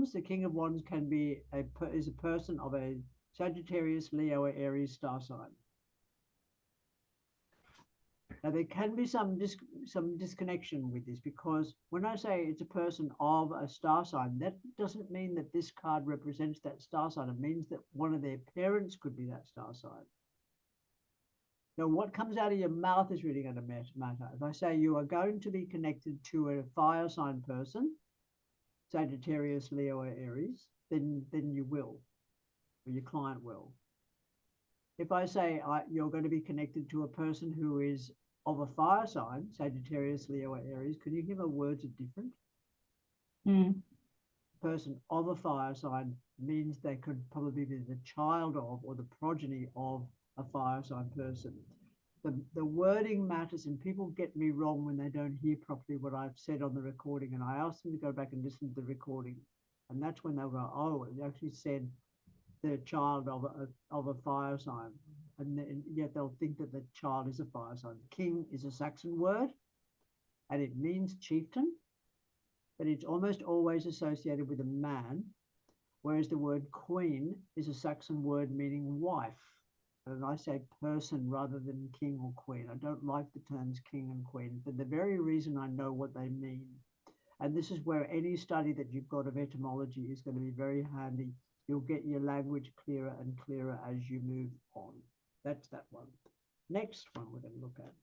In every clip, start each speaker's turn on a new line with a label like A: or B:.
A: Wands, the King of Wands can be is a person of a Sagittarius, Leo, or Aries star sign. Now there can be some disconnection with this, because when I say it's a person of a star sign, that doesn't mean that this card represents that star sign. It means that one of their parents could be that star sign. Now, what comes out of your mouth is really going to matter. If I say you are going to be connected to a fire sign person, Sagittarius, Leo, or Aries, then you will, or your client will. If I say you're going to be connected to a person who is of a fire sign, Sagittarius, Leo, or Aries, can you hear my words are different? Person of a fire sign means they could probably be the child of or the progeny of a fire sign person. The wording matters, and people get me wrong when they don't hear properly what I've said on the recording, and I ask them to go back and listen to the recording, and that's when they'll go, oh, it actually said the child of a fire sign, and yet they'll think that the child is a fire sign. King is a Saxon word, and it means chieftain, but it's almost always associated with a man, whereas the word queen is a Saxon word meaning wife. And I say person rather than king or queen. I don't like the terms king and queen for the very reason I know what they mean. And this is where any study that you've got of etymology is going to be very handy. You'll get your language clearer and clearer as you move on. That's that one. Next one we're going to look at.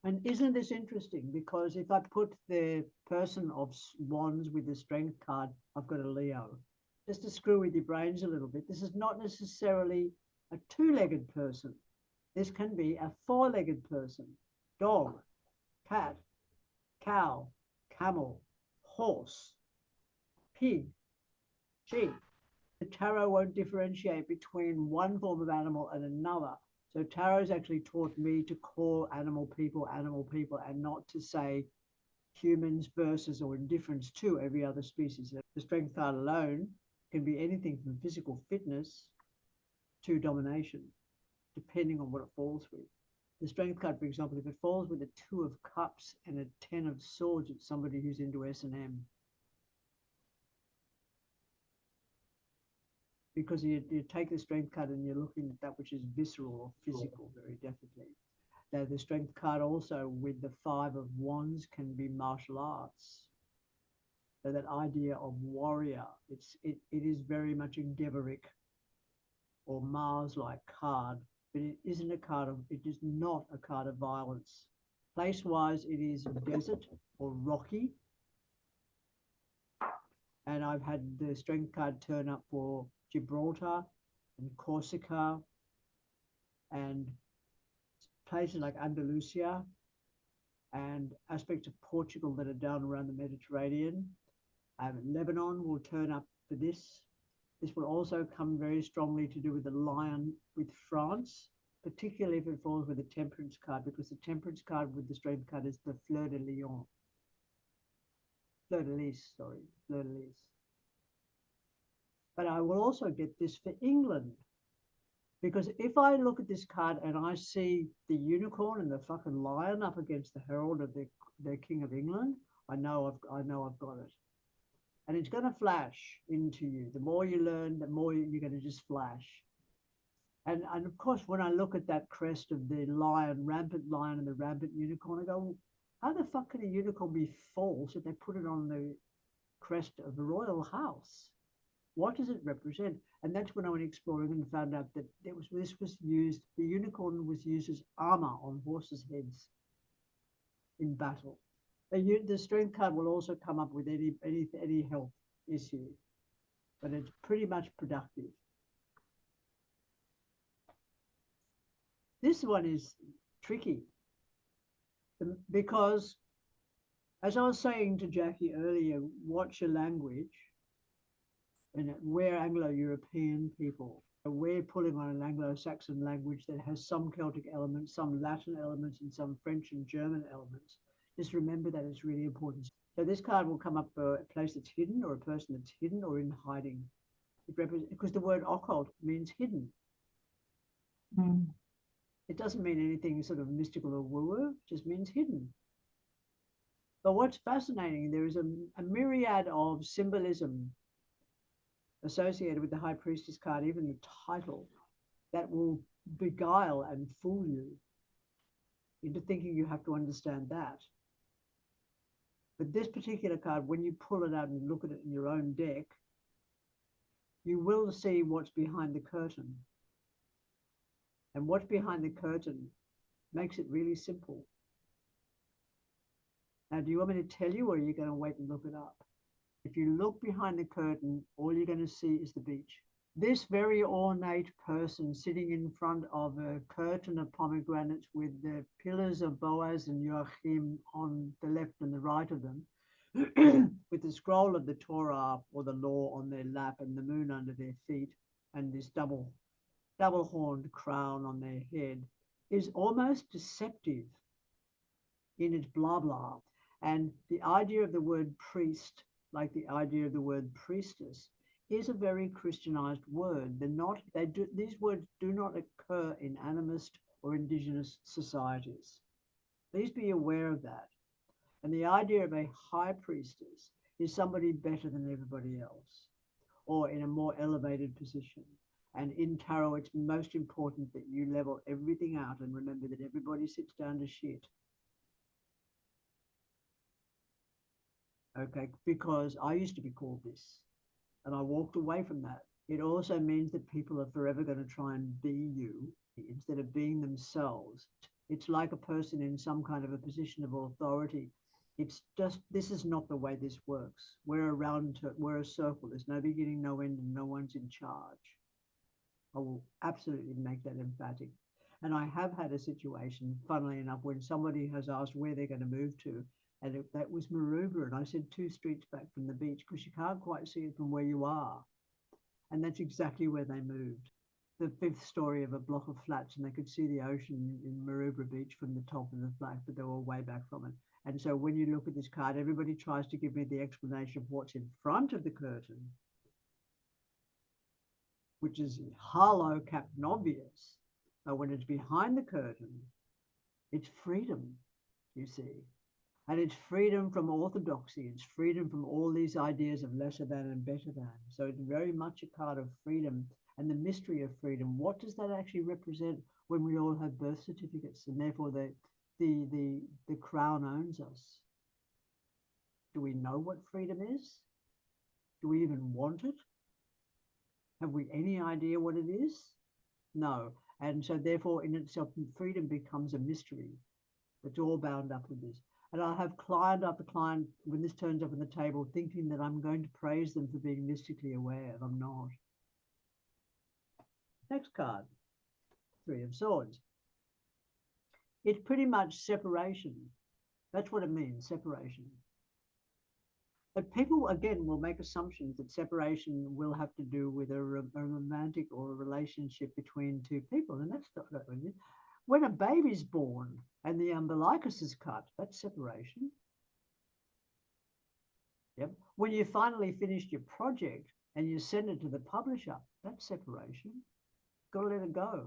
A: And isn't this interesting? Because if I put the person of Wands with the Strength card, I've got a Leo. Just to screw with your brains a little bit, this is not necessarily a two-legged person. This can be a four-legged person. Dog, cat, cow, camel, horse, pig, sheep. The tarot won't differentiate between one form of animal and another. So tarot's actually taught me to call animal people, and not to say humans versus or indifference to every other species. The Strength card alone can be anything from physical fitness to domination, depending on what it falls with. The Strength card, for example, if it falls with a 2 of cups and a 10 of swords, it's somebody who's into S&M. Because you take the Strength card and you're looking at that which is visceral or physical, very definitely. Now, the Strength card also with the 5 of Wands can be martial arts. So that idea of warrior, it is very much a Geveric or Mars-like card, but it isn't a card of, it is not a card of violence. Place-wise, it is desert or rocky. And I've had the Strength card turn up for Gibraltar and Corsica and places like Andalusia and aspects of Portugal that are down around the Mediterranean. Lebanon will turn up for this. This will also come very strongly to do with the lion with France, particularly if it falls with the Temperance card, because the Temperance card with the Strength card is the fleur de lis. But I will also get this for England, because if I look at this card and I see the unicorn and the fucking lion up against the herald of the King of England, I know I've got it. And it's going to flash into you. The more you learn, the more you're going to just flash. And of course, when I look at that crest of the lion, rampant lion and the rampant unicorn, I go, well, how the fuck can a unicorn be false if they put it on the crest of the royal house? What does it represent? And that's when I went exploring and found out that this was used, the unicorn was used as armor on horses' heads in battle. The Strength card will also come up with any health issue, but it's pretty much productive. This one is tricky because, as I was saying to Jackie earlier, watch your language. And we're Anglo-European people. We're pulling on an Anglo-Saxon language that has some Celtic elements, some Latin elements, and some French and German elements. Just remember that it's really important. So this card will come up for a place that's hidden, or a person that's hidden or in hiding. It represents, because the word occult means hidden. It doesn't mean anything sort of mystical or woo-woo, it just means hidden. But what's fascinating, there is a myriad of symbolism associated with the High Priestess card, even the title, that will beguile and fool you into thinking you have to understand that. But this particular card, when you pull it out and look at it in your own deck, you will see what's behind the curtain. And what's behind the curtain makes it really simple. Now, do you want me to tell you, or are you going to wait and look it up? If you look behind the curtain, all you're going to see is the beach. This very ornate person sitting in front of a curtain of pomegranates with the pillars of Boaz and Joachim on the left and the right of them, with the scroll of the Torah or the law on their lap and the moon under their feet, and this double-horned crown on their head, is almost deceptive in its blah blah. And the idea of the word priest, like the idea of the word priestess, is a very Christianized word. These words do not occur in animist or indigenous societies. Please be aware of that. And the idea of a high priestess is somebody better than everybody else, or in a more elevated position. And in tarot, it's most important that you level everything out and remember that everybody sits down to shit. Okay, because I used to be called this, and I walked away from that. It also means that people are forever going to try and be you instead of being themselves. It's like a person in some kind of a position of authority. It's just, this is not the way this works. We're a circle. There's no beginning, no end, and no one's in charge. I will absolutely make that emphatic. And I have had a situation, funnily enough, when somebody has asked where they're going to move to, and that was Maroubra, and I said 2 streets back from the beach, because you can't quite see it from where you are. And that's exactly where they moved. The 5th story of a block of flats, and they could see the ocean in Maroubra Beach from the top of the flat, but they were way back from it. And so when you look at this card, everybody tries to give me the explanation of what's in front of the curtain, which is hollow, captain obvious. But when it's behind the curtain, it's freedom, you see. And it's freedom from orthodoxy. It's freedom from all these ideas of lesser than and better than. So it's very much a card of freedom and the mystery of freedom. What does that actually represent when we all have birth certificates, and therefore the crown owns us? Do we know what freedom is? Do we even want it? Have we any idea what it is? No. And so therefore in itself, freedom becomes a mystery. It's all bound up with this. And I have client after client, when this turns up on the table, thinking that I'm going to praise them for being mystically aware, and I'm not. Next card, 3 of Swords. It's pretty much separation. That's what it means, separation. But people, again, will make assumptions that separation will have to do with a romantic or a relationship between 2 people, and that's not what it is. When a baby's born and the umbilicus is cut, that's separation. Yep. When you finally finished your project and you send it to the publisher, that's separation. Got to let it go.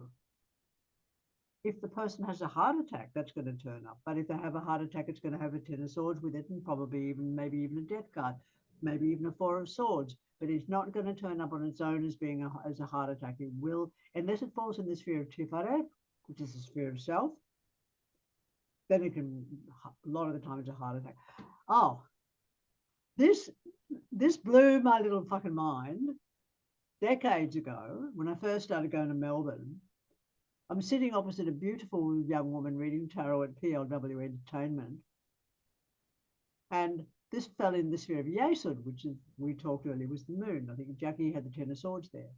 A: If the person has a heart attack, that's going to turn up. But if they have a heart attack, it's going to have a 10 of Swords with it, and probably maybe even a death card, maybe even a 4 of Swords. But it's not going to turn up on its own as being as a heart attack. It will, unless it falls in the sphere of Tiferet, which is the sphere of self, then it can, a lot of the time it's a heart attack. Oh, this blew my little fucking mind. Decades ago, when I first started going to Melbourne, I'm sitting opposite a beautiful young woman reading tarot at PLW Entertainment. And this fell in the sphere of Yesod, which is, we talked earlier, was the moon. I think Jackie had the 10 of Swords there.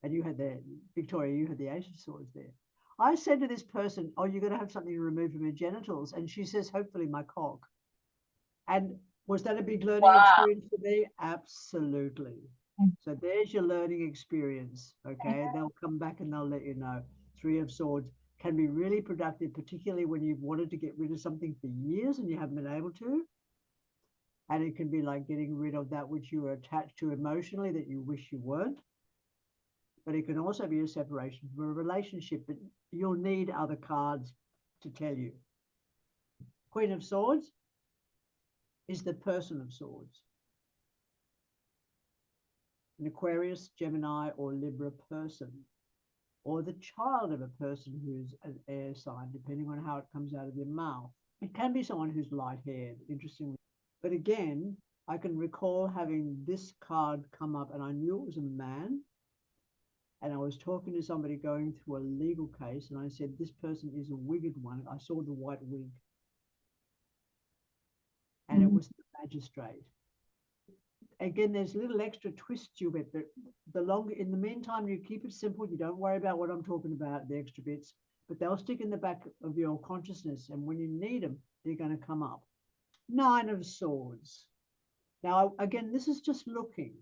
A: And you had Victoria, you had the 8 of Swords there. I said to this person, oh, you're going to have something removed from your genitals. And she says, hopefully my cock. And was that a big learning experience for me? Absolutely. So there's your learning experience, okay? They'll come back and they'll let you know. 3 of Swords can be really productive, particularly when you've wanted to get rid of something for years and you haven't been able to. And it can be like getting rid of that which you were attached to emotionally that you wish you weren't. But it can also be a separation from a relationship, but you'll need other cards to tell you. Queen of Swords is the person of swords. An Aquarius, Gemini, or Libra person, or the child of a person who's an air sign, depending on how it comes out of your mouth. It can be someone who's light-haired, interestingly. But again, I can recall having this card come up, and I knew it was a man. And I was talking to somebody going through a legal case, and I said, this person is a wigged one. I saw the white wig. And it was the magistrate. Again, there's little extra twists you get. The longer, in the meantime, you keep it simple. You don't worry about what I'm talking about, the extra bits, but they'll stick in the back of your consciousness. And when you need them, they're going to come up. Nine of Swords. Now, again, this is just looking.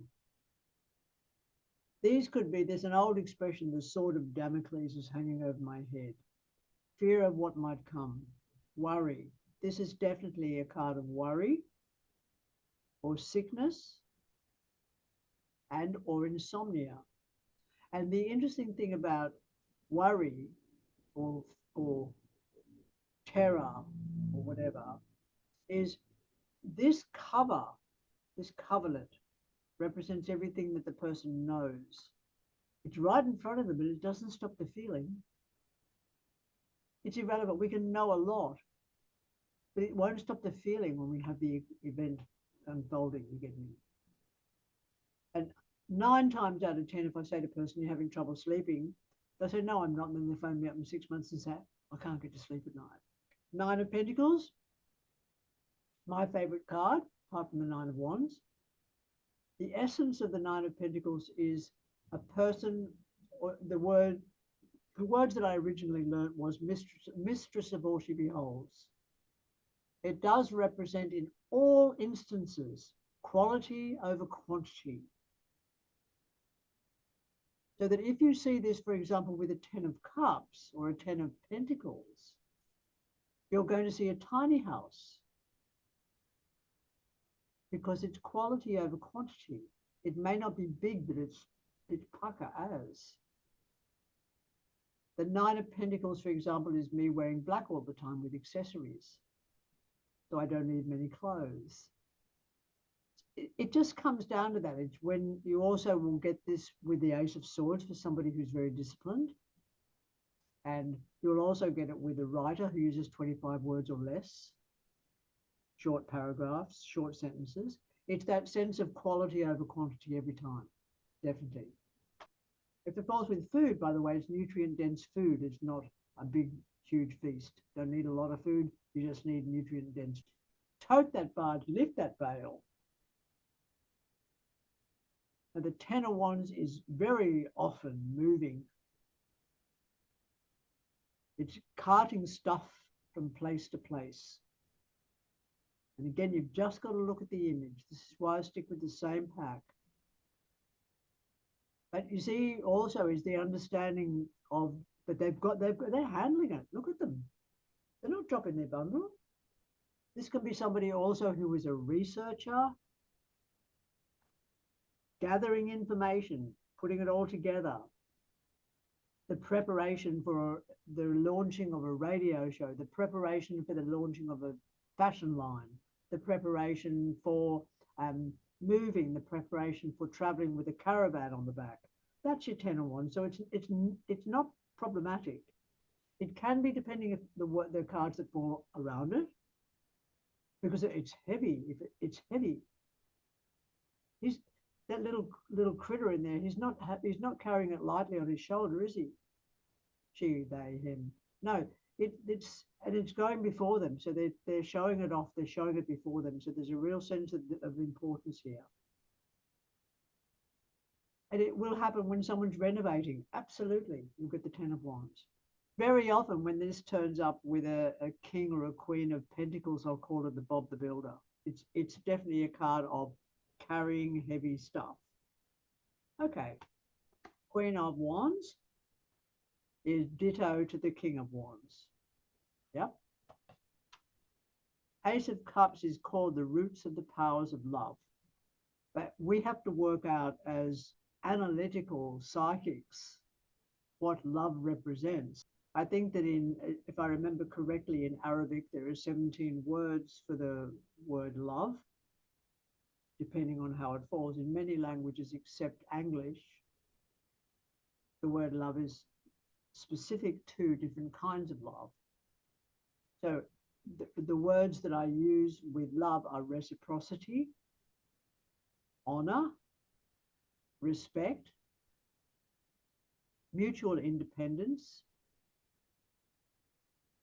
A: These could be, there's an old expression, the sword of Damocles is hanging over my head. Fear of what might come. Worry. This is definitely a card of worry or sickness and or insomnia. And the interesting thing about worry or terror or whatever is this coverlet represents everything that the person knows. It's right in front of them, but it doesn't stop the feeling. It's irrelevant. We can know a lot, but it won't stop the feeling when we have the event unfolding. You get me? And 9 times out of 10, if I say to a person, you're having trouble sleeping, they say, no, I'm not. And then they phone me up in 6 months and say, I can't get to sleep at night. 9 of Pentacles, my favorite card, apart from the 9 of Wands. The essence of the 9 of Pentacles is a person, or the words that I originally learned was mistress of all she beholds. It does represent in all instances quality over quantity. So that if you see this, for example, with a 10 of Cups or a 10 of Pentacles, you're going to see a tiny house because it's quality over quantity. It may not be big, but it's pucker as. The 9 of Pentacles, for example, is me wearing black all the time with accessories. So I don't need many clothes. It just comes down to that. It's when you also will get this with the Ace of Swords for somebody who's very disciplined. And you'll also get it with a writer who uses 25 words or less. Short paragraphs, short sentences. It's that sense of quality over quantity every time, definitely. If it falls with food, by the way, it's nutrient-dense food. It's not a big, huge feast. Don't need a lot of food. You just need nutrient-dense. Tote that barge, lift that bale. And the 10 of Wands is very often moving. It's carting stuff from place to place. And again, you've just got to look at the image. This is why I stick with the same pack. But you see, also is the understanding of that they're handling it. Look at them. They're not dropping their bundle. This can be somebody also who is a researcher, gathering information, putting it all together. The preparation for the launching of a radio show, the preparation for the launching of a fashion line, the preparation for moving, the preparation for traveling with a caravan on the back. That's your 10 of Wands. So it's not problematic. It can be depending if the cards that fall around it, because it's heavy. If it's heavy, that little critter in there. He's not carrying it lightly on his shoulder, is he? She, they, him. No, it's going before them. So they're showing it off. They're showing it before them. So there's a real sense of importance here. And it will happen when someone's renovating. Absolutely. Look at the 10 of Wands. Very often when this turns up with a king or a queen of pentacles, I'll call it the Bob the Builder. It's definitely a card of carrying heavy stuff. Okay. Queen of Wands is ditto to the King of Wands. Yep. Ace of Cups is called the roots of the powers of love. But we have to work out as analytical psychics what love represents. I think that if I remember correctly, in Arabic, there are 17 words for the word love, depending on how it falls. In many languages except English, the word love is specific to different kinds of love. So the words that I use with love are reciprocity, honor, respect, mutual independence,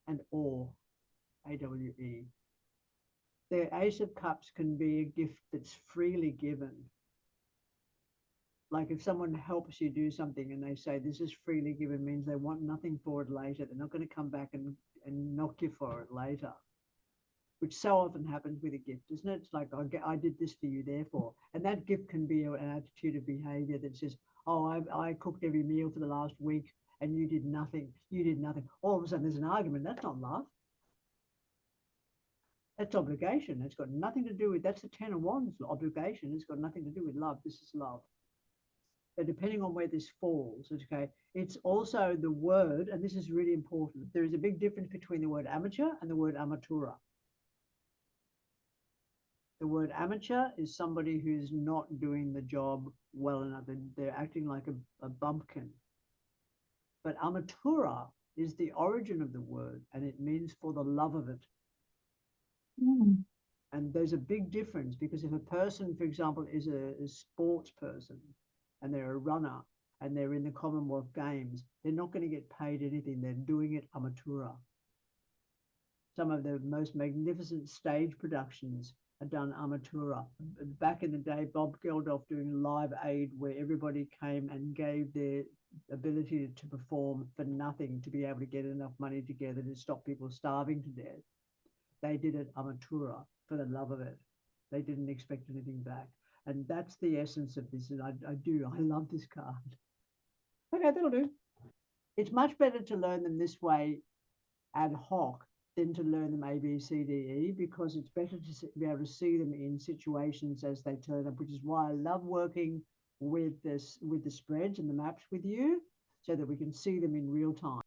A: and awe, AWE. The Ace of Cups can be a gift that's freely given. Like if someone helps you do something and they say this is freely given, means they want nothing for it later. They're not going to come back and knock you for it later, which so often happens with a gift, isn't it? It's like, I did this for you, therefore. And that gift can be an attitude of behavior that says, oh, I cooked every meal for the last week and you did nothing. You did nothing. All of a sudden there's an argument. That's not love. That's obligation. It's got nothing to do with, that's the 10 of Wands obligation. It's got nothing to do with love. This is love. So depending on where this falls, okay, it's also the word, and this is really important. There is a big difference between the word amateur and the word amatura. The word amateur is somebody who's not doing the job well enough. They're acting like a bumpkin. But amatura is the origin of the word, and it means for the love of it.
B: Mm.
A: And there's a big difference, because if a person, for example, is a sports person and they're a runner and they're in the Commonwealth Games, they're not going to get paid anything. They're doing it amatura. Some of the most magnificent stage productions are done amatura. Back in the day, Bob Geldof doing Live Aid, where everybody came and gave their ability to perform for nothing to be able to get enough money together to stop people starving to death. They did it amatura for the love of it. They didn't expect anything back. And that's the essence of this. And I love this card. Okay, that'll do. It's much better to learn them this way ad hoc than to learn them A, B, C, D, E, because it's better to be able to see them in situations as they turn up, which is why I love working with the spreads and the maps with you, so that we can see them in real time.